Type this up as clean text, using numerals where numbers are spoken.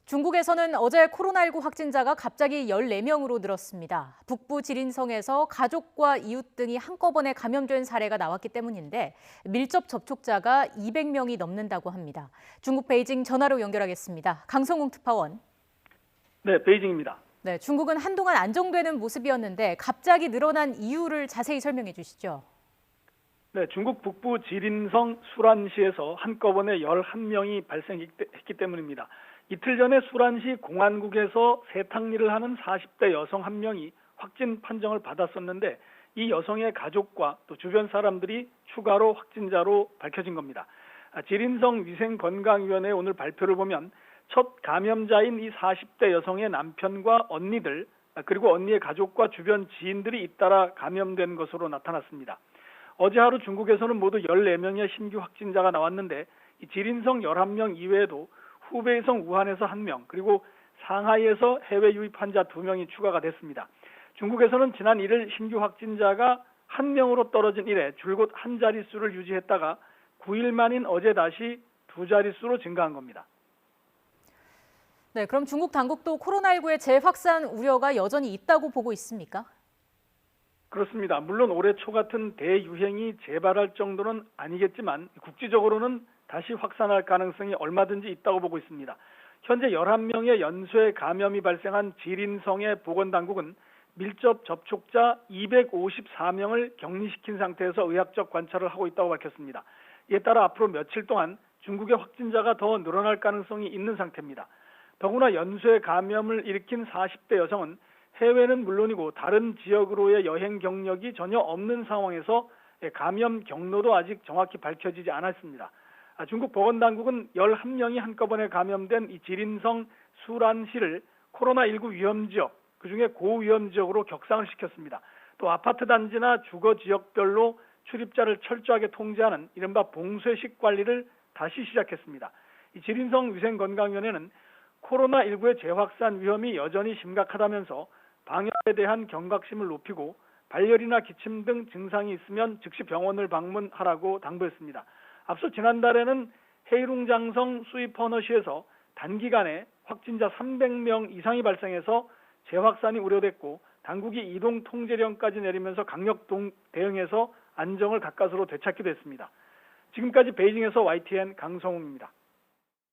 중국에서는 어제 코로나19 확진자가 갑자기 14명으로 늘었습니다. 북부 지린성에서 가족과 이웃 등이 한꺼번에 감염된 사례가 나왔기 때문인데 밀접 접촉자가 200명이 넘는다고 합니다. 중국 베이징 전화로 연결하겠습니다. 강성웅 특파원. 네, 베이징입니다. 네, 중국은 한동안 안정되는 모습이었는데 갑자기 늘어난 이유를 자세히 설명해 주시죠. 네, 중국 북부 지린성 수란시에서 한꺼번에 11명이 발생했기 때문입니다. 이틀 전에 수란시 공안국에서 세탁일을 하는 40대 여성 한 명이 확진 판정을 받았었는데 이 여성의 가족과 또 주변 사람들이 추가로 확진자로 밝혀진 겁니다. 지린성 위생건강위원회 오늘 발표를 보면 첫 감염자인 이 40대 여성의 남편과 언니들 그리고 언니의 가족과 주변 지인들이 잇따라 감염된 것으로 나타났습니다. 어제 하루 중국에서는 모두 14명의 신규 확진자가 나왔는데 이 지린성 11명 이외에도 후베이성 우한에서 1명 그리고 상하이에서 해외 유입 환자 2명이 추가가 됐습니다. 중국에서는 지난 1일 신규 확진자가 1명으로 떨어진 이래 줄곧 한 자릿수를 유지했다가 9일 만인 어제 다시 2자릿수로 증가한 겁니다. 네, 그럼 중국 당국도 코로나19의 재확산 우려가 여전히 있다고 보고 있습니까? 그렇습니다. 물론 올해 초 같은 대유행이 재발할 정도는 아니겠지만 국지적으로는 다시 확산할 가능성이 얼마든지 있다고 보고 있습니다. 현재 11명의 연쇄 감염이 발생한 지린성의 보건당국은 밀접 접촉자 254명을 격리시킨 상태에서 의학적 관찰을 하고 있다고 밝혔습니다. 이에 따라 앞으로 며칠 동안 중국의 확진자가 더 늘어날 가능성이 있는 상태입니다. 더구나 연쇄 감염을 일으킨 40대 여성은 해외는 물론이고 다른 지역으로의 여행 경력이 전혀 없는 상황에서 감염 경로도 아직 정확히 밝혀지지 않았습니다. 중국 보건당국은 11명이 한꺼번에 감염된 이 지린성 수란시를 코로나19 위험지역, 그중에 고위험지역으로 격상을 시켰습니다. 또 아파트 단지나 주거 지역별로 출입자를 철저하게 통제하는 이른바 봉쇄식 관리를 다시 시작했습니다. 이 지린성 위생건강위원회는 코로나19의 재확산 위험이 여전히 심각하다면서 방역에 대한 경각심을 높이고 발열이나 기침 등 증상이 있으면 즉시 병원을 방문하라고 당부했습니다. 앞서 지난달에는 헤이룽장성 수이퍼너시에서 단기간에 확진자 300명 이상이 발생해서 재확산이 우려됐고 당국이 이동 통제령까지 내리면서 강력 대응해서 안정을 가까스로 되찾기도 했습니다. 지금까지 베이징에서 YTN 강성웅입니다.